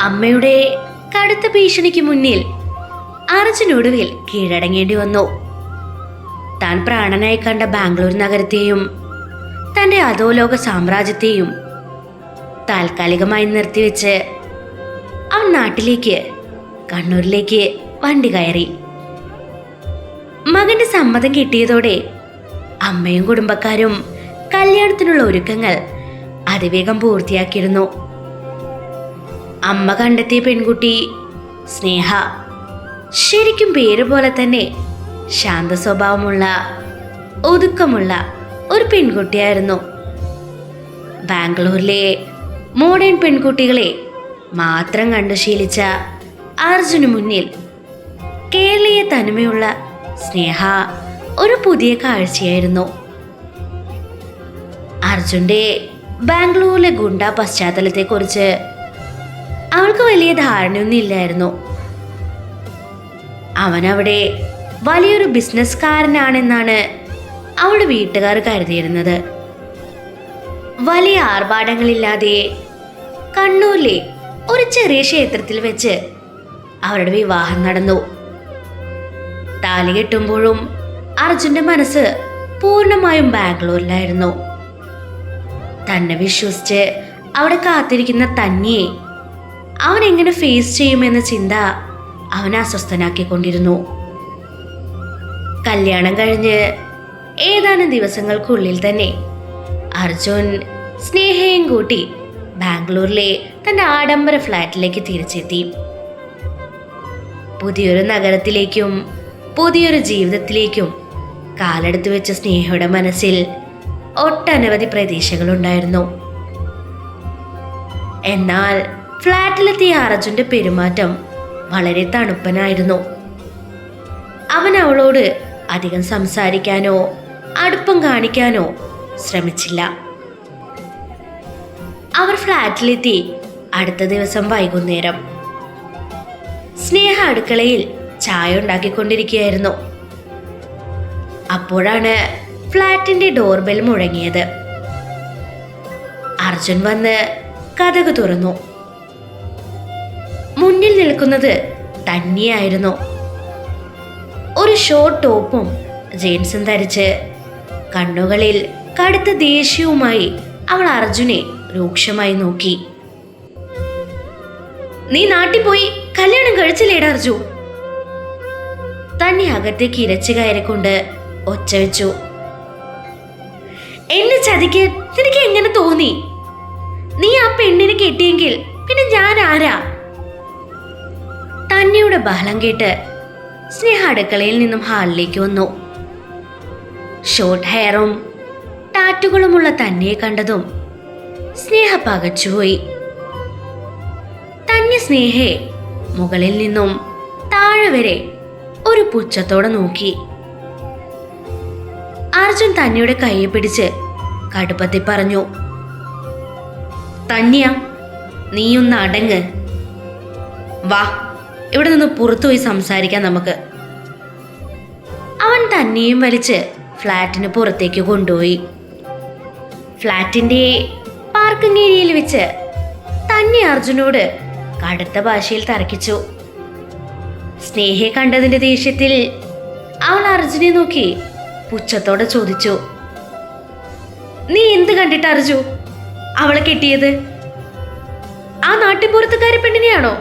അമ്മയുടെ കടുത്ത ഭീഷണിക്ക് മുന്നിൽ അർജുനൊടുവിൽ കീഴടങ്ങേണ്ടി വന്നു. താൻ പ്രാണനായി കണ്ട ബാംഗ്ലൂർ നഗരത്തെയും തന്റെ അധോലോക സാമ്രാജ്യത്തെയും താൽക്കാലികമായി നിർത്തിവെച്ച് അവൻ നാട്ടിലേക്ക്, കണ്ണൂരിലേക്ക് വണ്ടി കയറി. മകന്റെ സമ്മതം കിട്ടിയതോടെ അമ്മയും കുടുംബക്കാരും കല്യാണത്തിനുള്ള ഒരുക്കങ്ങൾ അതിവേഗം പൂർത്തിയാക്കിയിരുന്നു. അമ്മ കണ്ടെത്തിയ പെൺകുട്ടി സ്നേഹ. ശരിക്കും പേര് പോലെ തന്നെ ശാന്ത സ്വഭാവമുള്ള, ഒതുക്കമുള്ള ഒരു പെൺകുട്ടിയായിരുന്നു. ബാംഗ്ലൂരിലെ മോഡേൺ പെൺകുട്ടികളെ മാത്രം കണ്ടു ശീലിച്ച അർജുന് മുന്നിൽ കേരളീയ തനിമയുള്ള സ്നേഹ ഒരു പുതിയ കാഴ്ചയായിരുന്നു. അർജുന്റെ ബാംഗ്ലൂരിലെ ഗുണ്ടാ പശ്ചാത്തലത്തെക്കുറിച്ച് അവൾക്ക് വലിയ ധാരണയൊന്നും ഇല്ലായിരുന്നു. അവനവിടെ വലിയൊരു ബിസിനസ്സുകാരനാണെന്നാണ് അവളുടെ വീട്ടുകാർ കരുതിയിരുന്നത്. വലിയ ആർഭാടങ്ങളില്ലാതെ കണ്ണൂരിലെ ഒരു ചെറിയ ക്ഷേത്രത്തിൽ വെച്ച് അവരുടെ വിവാഹം നടന്നു. താലി കെട്ടുമ്പോഴും അർജുന്റെ മനസ്സ് പൂർണ്ണമായും ബാംഗ്ലൂരിലായിരുന്നു. തന്നെ വിശ്വസിച്ച് അവിടെ കാത്തിരിക്കുന്ന തന്നിയെ അവൻ എങ്ങനെ ഫേസ് ചെയ്യുമെന്ന ചിന്ത അവനെ അസ്വസ്ഥനാക്കിക്കൊണ്ടിരുന്നു. കല്യാണം കഴിഞ്ഞ് ഏതാനും ദിവസങ്ങൾക്കുള്ളിൽ തന്നെ അർജുൻ സ്നേഹയും കൂട്ടി ബാംഗ്ലൂരിലെ തന്റെ ആഡംബര ഫ്ലാറ്റിലേക്ക് തിരിച്ചെത്തി. പുതിയൊരു നഗരത്തിലേക്കും പുതിയൊരു ജീവിതത്തിലേക്കും കാലെടുത്ത് വെച്ച സ്നേഹയുടെ മനസ്സിൽ ഒട്ടനവധി പ്രതീക്ഷകളുണ്ടായിരുന്നു. എന്നാൽ ഫ്ലാറ്റിലെത്തിയ അർജുന്റെ പെരുമാറ്റം വളരെ തണുപ്പനായിരുന്നു. അവൻ അവളോട് അധികം സംസാരിക്കാനോ അടുപ്പം കാണിക്കാനോ ശ്രമിച്ചില്ല. അവർ ഫ്ലാറ്റിലെത്തി അടുത്ത ദിവസം വൈകുന്നേരം. സ്നേഹ അടുക്കളയിൽ ചായ ഉണ്ടാക്കിക്കൊണ്ടിരിക്കുകയായിരുന്നു. അപ്പോഴാണ് ഫ്ലാറ്റിന്റെ ഡോർബെൽ മുഴങ്ങിയത്. അർജുൻ വന്ന് കതക് തുറന്നു. മുന്നിൽ നിൽക്കുന്നത് തന്നെയായിരുന്നു. ഒരു ഷോർട്ട് ടോപ്പും ജീൻസും ധരിച്ച് കണ്ണുകളിൽ കടുത്ത ദേഷ്യവുമായി അവൾ അർജുനെ രൂക്ഷമായി നോക്കി. നീ നാട്ടിൽ പോയി കല്യാണം കഴിച്ചില്ലേടാ അർജു? തന്നെ അകത്തേക്ക് ഇരച്ചു കയറിക്കൊണ്ട് ഒച്ച വെച്ചു. എന്നെ ചതിക്ക് നിനക്ക് എങ്ങനെ തോന്നി? നീ ആ പെണ്ണിനെ കെട്ടിയെങ്കിൽ പിന്നെ ഞാൻ ആരാ? തന്നെയുടെ ബഹളം കേട്ട് സ്നേഹ അടുക്കളയിൽ നിന്നും ഹാളിലേക്ക് വന്നു. ഷോർട്ട് ഹെയറും ടാറ്റുകളുമുള്ള തന്നെ കണ്ടതും സ്നേഹ പകച്ചുപോയി. തന്നെ സ്നേഹയെ മുകളിൽ നിന്നും താഴെ വരെ ഒരു പുച്ഛത്തോടെ നോക്കി. അർജുൻ തന്നെയുടെ കൈയെ പിടിച്ച് കടുപ്പത്തിൽ പറഞ്ഞു, തന്യ, നീയൊന്ന് അടങ്ങ്. വാ, ഇവിടെ നിന്ന് പുറത്തുപോയി സംസാരിക്കാം നമുക്ക്. അവൻ തന്നെയും വലിച്ച് ഫ്ലാറ്റിന് പുറത്തേക്ക് കൊണ്ടുപോയി. ഫ്ലാറ്റിന്റെ പാർക്കിംഗ് ഏരിയയിൽ വെച്ച് തന്നെ അർജുനോട് കടുത്ത ഭാഷയിൽ തർക്കിച്ചു. സ്നേഹയെ കണ്ടതിന്റെ ദേഷ്യത്തിൽ അവൾ അർജുനെ നോക്കി പുച്ഛത്തോടെ ചോദിച്ചു, നീ എന്ത് കണ്ടിട്ട് അർജു അവളെ കെട്ടിയത്? ആ നാട്ടിൻപുറത്തുകാരി പെണ്ണിനെയാണോ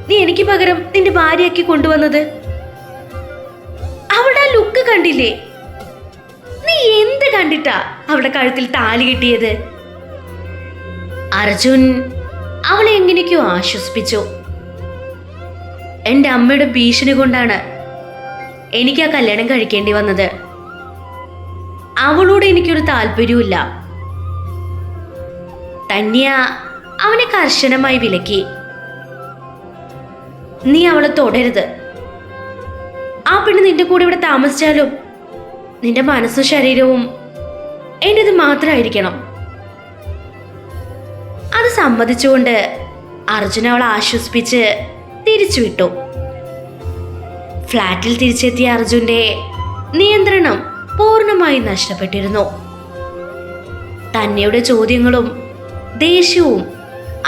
നീ എനിക്ക് പകരം നിന്റെ ഭാര്യയാക്കി കൊണ്ടുവന്നത്? അവളുടെ ആ ലുക്ക് കണ്ടില്ലേ? നീ എന്ത് കണ്ടിട്ടാ അവളുടെ കഴുത്തിൽ താലി കെട്ടിയത്? അർജുൻ അവളെ എങ്ങനെയൊക്കെയോ ആശ്വസിപ്പിച്ചു. എൻ്റെ അമ്മയുടെ ഭീഷണി കൊണ്ടാണ് എനിക്ക് ആ കല്യാണം കഴിക്കേണ്ടി വന്നത്. അവളോട് എനിക്കൊരു താല്പര്യമില്ല. തന്യ അവനെ കർശനമായി വിലക്കി. നീ അവളെ തൊടരുത്. ആ പെണ്ണ് നിന്റെ കൂടെ ഇവിടെ താമസിച്ചാലും നിന്റെ മനസ്സും ശരീരവും എന്റേത് മാത്രമായിരിക്കണം. അത് സമ്മതിച്ചുകൊണ്ട് അർജുന അവളെ ആശ്വസിപ്പിച്ച് തിരിച്ചുവിട്ടു. ഫ്ലാറ്റിൽ തിരിച്ചെത്തിയ അർജുന്റെ നിയന്ത്രണം പൂർണ്ണമായി നഷ്ടപ്പെട്ടിരുന്നു. തന്നെയുടെ ചോദ്യങ്ങളും ദേഷ്യവും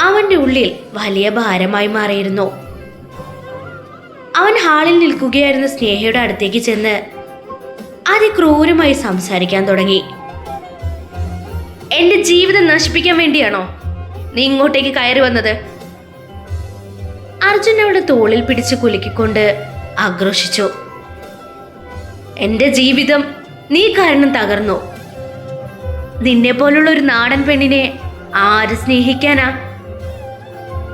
അവന്റെ ഉള്ളിൽ വലിയ ഭാരമായി മാറിയിരുന്നു. അവൻ ഹാളിൽ നിൽക്കുകയായിരുന്ന സ്നേഹയുടെ അടുത്തേക്ക് ചെന്ന് അതിക്രൂരമായി സംസാരിക്കാൻ തുടങ്ങി. എന്റെ ജീവിതം നശിപ്പിക്കാൻ വേണ്ടിയാണോ നീ ഇങ്ങോട്ടേക്ക് കയറി വന്നത്? അർജുൻ അവളുടെ തോളിൽ പിടിച്ച് കുലുക്കിക്കൊണ്ട് ആക്രോശിച്ചു. എന്റെ ജീവിതം നീ കാരണം തകർന്നു. നിന്നെ പോലുള്ള ഒരു നാടൻ പെണ്ണിനെ ആര് സ്നേഹിക്കാനാ?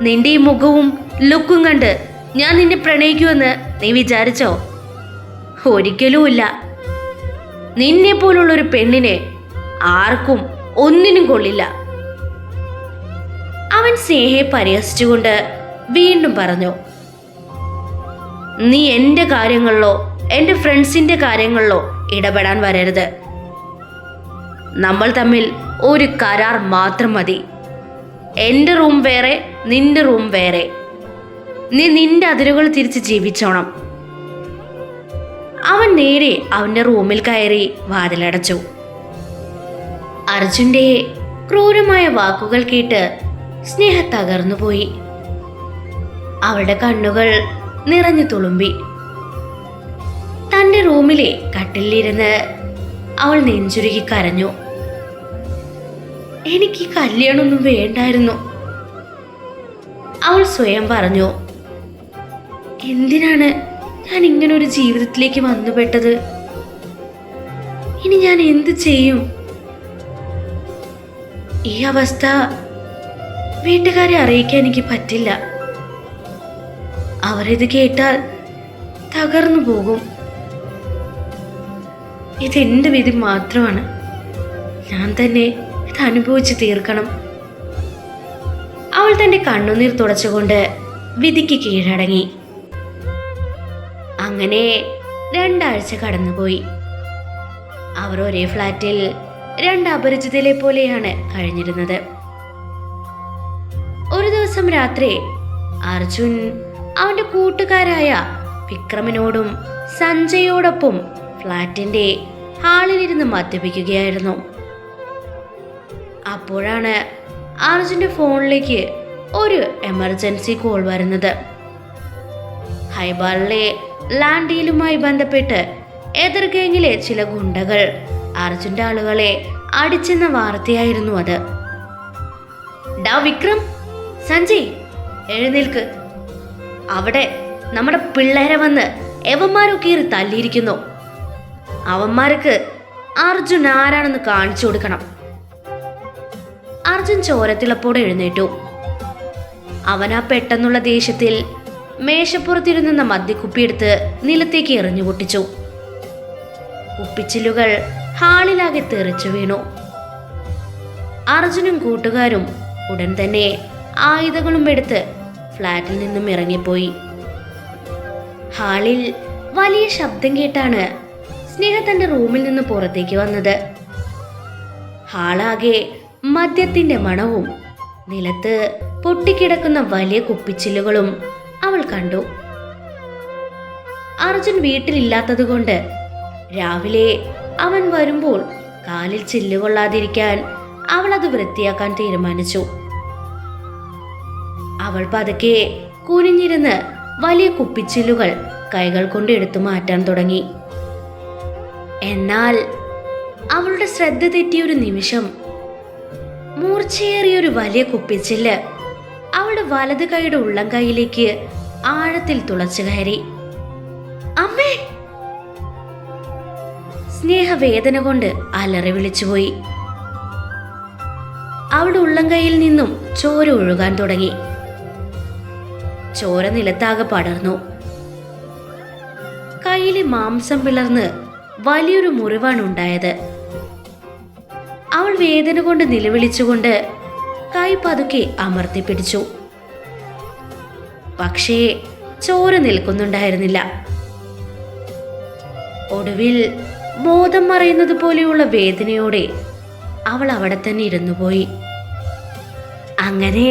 നിന്റെ ഈ മുഖവും ലുക്കും കണ്ട് ഞാൻ നിന്നെ പ്രണയിക്കുമെന്ന് നീ വിചാരിച്ചോ? ഒരിക്കലുമില്ല. നിന്നെ പോലുള്ള ഒരു പെണ്ണിനെ ആർക്കും ഒന്നിനും കൊള്ളില്ല. അവൻ സ്നേഹയെ പരിഹസിച്ചുകൊണ്ട് വീണ്ടും പറഞ്ഞു. നീ എൻ്റെ കാര്യങ്ങളിലോ എൻ്റെ ഫ്രണ്ട്സിന്റെ കാര്യങ്ങളിലോ ഇടപെടാൻ വരരുത്. നമ്മൾ തമ്മിൽ ഒരു കരാർ മാത്രം മതി. എൻ്റെ റൂം വേറെ, നിന്റെ റൂം വേറെ. നീ നിന്റെ അതിരുകൾ തിരിച്ച് ജീവിച്ചോണം. അവൻ നേരെ അവന്റെ റൂമിൽ കയറി വാതിലടച്ചു. അർജുന്റെ ക്രൂരമായ വാക്കുകൾ കേട്ട് സ്നേഹ തകർന്നുപോയി. അവളുടെ കണ്ണുകൾ നിറഞ്ഞു തുളുമ്പി. തന്റെ റൂമിലെ കട്ടിലിരുന്ന് അവൾ നെഞ്ചുരുകി കരഞ്ഞു. എനിക്ക് കല്യാണമൊന്നും വേണ്ടായിരുന്നു, അവൾ സ്വയം പറഞ്ഞു. എന്തിനാണ് ഞാൻ ഇങ്ങനൊരു ജീവിതത്തിലേക്ക് വന്നുപെട്ടത്? ഇനി ഞാൻ എന്ത് ചെയ്യും? ഈ അവസ്ഥ വീട്ടുകാരെ അറിയിക്കാൻ എനിക്ക് പറ്റില്ല. അവരിത് കേട്ടാൽ തകർന്നു പോകും. ഇതെന്റെ വിധി മാത്രമാണ്. ഞാൻ തന്നെ ഇത് അനുഭവിച്ച് തീർക്കണം. അവൾ തന്റെ കണ്ണുനീർ തുടച്ചുകൊണ്ട് വിധിക്ക് കീഴടങ്ങി. അങ്ങനെ 2 ആഴ്ച കടന്നുപോയി. അവർ ഒരേ ഫ്ലാറ്റിൽ 2 അപരിചിതരെ പോലെയാണ് കഴിഞ്ഞിരുന്നത്. ഒരു ദിവസം രാത്രി അർജുൻ അവന്റെ കൂട്ടുകാരായ വിക്രമിനോടും സഞ്ജയോടൊപ്പം ഫ്ലാറ്റിന്റെ ഹാളിലിരുന്ന് മദ്യപിക്കുകയായിരുന്നു. അപ്പോഴാണ് അർജുന്റെ ഫോണിലേക്ക് ഒരു എമർജൻസി കോൾ വരുന്നത്. ഹൈബാറിലെ ലാൻഡ് ഡീലുമായി ബന്ധപ്പെട്ട് എതിർ ഗാങ്ങിലെ ചില ഗുണ്ടകൾ അർജുന്റെ ആളുകളെ അടിച്ചെന്ന വാർത്തയായിരുന്നു അത്. ഡാ വിക്രം, സഞ്ജയ് എഴുന്നേൽക്ക്. അവിടെ നമ്മുടെ പിള്ളേരെ വന്ന് എവന്മാരൊക്കെ കീറി തല്ലിയിരിക്കുന്നു. അവന്മാർക്ക് അർജുൻ ആരാണെന്ന് കാണിച്ചു കൊടുക്കണം. അർജുൻ ചോരത്തിളപ്പോടെ എഴുന്നേറ്റു. അവനാ പെട്ടെന്നുള്ള ദേഷ്യത്തിൽ മേശപ്പുറത്തിരുന്ന മദ്യക്കുപ്പിയെടുത്ത് നിലത്തേക്ക് എറിഞ്ഞു പൊട്ടിച്ചു. കുപ്പിച്ചില്ലുകൾ ഹാളിലാകെ തെറിച്ചു വീണു. അർജുനും കൂട്ടുകാരും ഉടൻ തന്നെ ആയുധങ്ങളും എടുത്ത് ഫ്ലാറ്റിൽ നിന്നും ഇറങ്ങിപ്പോയി. ഹാളിൽ വലിയ ശബ്ദം കേട്ടാണ് സ്നേഹ തന്റെ റൂമിൽ നിന്ന് പുറത്തേക്ക് വന്നത്. ഹാളാകെ മദ്യത്തിന്റെ മണവും നിലത്ത് പൊട്ടിക്കിടക്കുന്ന വലിയ കുപ്പിച്ചില്ലുകളും അവൾ കണ്ടു. അർജുൻ വീട്ടിലില്ലാത്തത് കൊണ്ട് രാവിലെ അവൻ വരുമ്പോൾ കാലിൽ ചില്ലുകൊള്ളാതിരിക്കാൻ അവൾ അത് വൃത്തിയാക്കാൻ തീരുമാനിച്ചു. അവൾ പതുക്കെ കുനിഞ്ഞിരുന്ന് വലിയ കുപ്പിച്ചില്ലുകൾ കൈകൾ കൊണ്ട് എടുത്തു മാറ്റാൻ തുടങ്ങി. എന്നാൽ അവളുടെ ശ്രദ്ധ തെറ്റിയൊരു നിമിഷം മൂർച്ചയേറിയൊരു വലിയ കുപ്പിച്ചില്ല് അവളുടെ വലത് കൈയുടെ ഉള്ളം കൈയിലേക്ക് ആഴത്തിൽ തുളച്ചു കയറി. അമ്മേ! സ്നേഹ വേദന കൊണ്ട് അലറി വിളിച്ചുപോയി. അവളുടെ ഉള്ളം കൈയിൽ നിന്നും ചോര ഒഴുകാൻ തുടങ്ങി. ചോര നിലത്താകെ പടർന്നു. കൈയിലെ മാംസം പിളർന്ന് വലിയൊരു മുറിവാണ് ഉണ്ടായത്. അവൾ വേദന കൊണ്ട് നിലവിളിച്ചുകൊണ്ട് കൈ പതുക്കെ അമർത്തി പിടിച്ചു. പക്ഷേ ചോര നിൽക്കുന്നുണ്ടായിരുന്നില്ല. ഒടുവിൽ ബോധം മറയുന്നത് പോലെയുള്ള വേദനയോടെ അവൾ അവിടെ തന്നെ ഇരുന്നു പോയി. അങ്ങനെ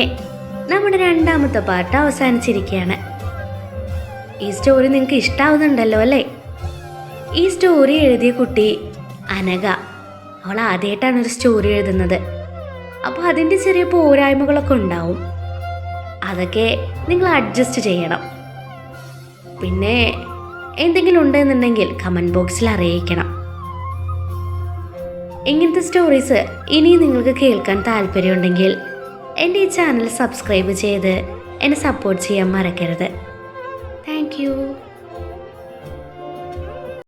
നമ്മുടെ 2ാമത്തെ പാർട്ട് അവസാനിച്ചിരിക്കുകയാണ്. ഈ സ്റ്റോറി നിങ്ങൾക്ക് ഇഷ്ടാവുന്നുണ്ടല്ലോ അല്ലേ? ഈ സ്റ്റോറി എഴുതിയ കുട്ടി അനഘ. അവൾ ആദ്യമായിട്ടാണ് ഒരു സ്റ്റോറി എഴുതുന്നത്. അപ്പോൾ അതിൻ്റെ ചെറിയ പോരായ്മകളൊക്കെ ഉണ്ടാവും. അതൊക്കെ നിങ്ങൾ അഡ്ജസ്റ്റ് ചെയ്യണം. പിന്നെ എന്തെങ്കിലും ഉണ്ടെന്നുണ്ടെങ്കിൽ കമൻറ്റ് ബോക്സിൽ അറിയിക്കണം. ഇങ്ങനത്തെ സ്റ്റോറീസ് ഇനിയും നിങ്ങൾക്ക് കേൾക്കാൻ താല്പര്യമുണ്ടെങ്കിൽ എൻ്റെ ഈ ചാനൽ സബ്സ്ക്രൈബ് ചെയ്ത് എന്നെ സപ്പോർട്ട് ചെയ്യാൻ മറക്കരുത്. Thank you.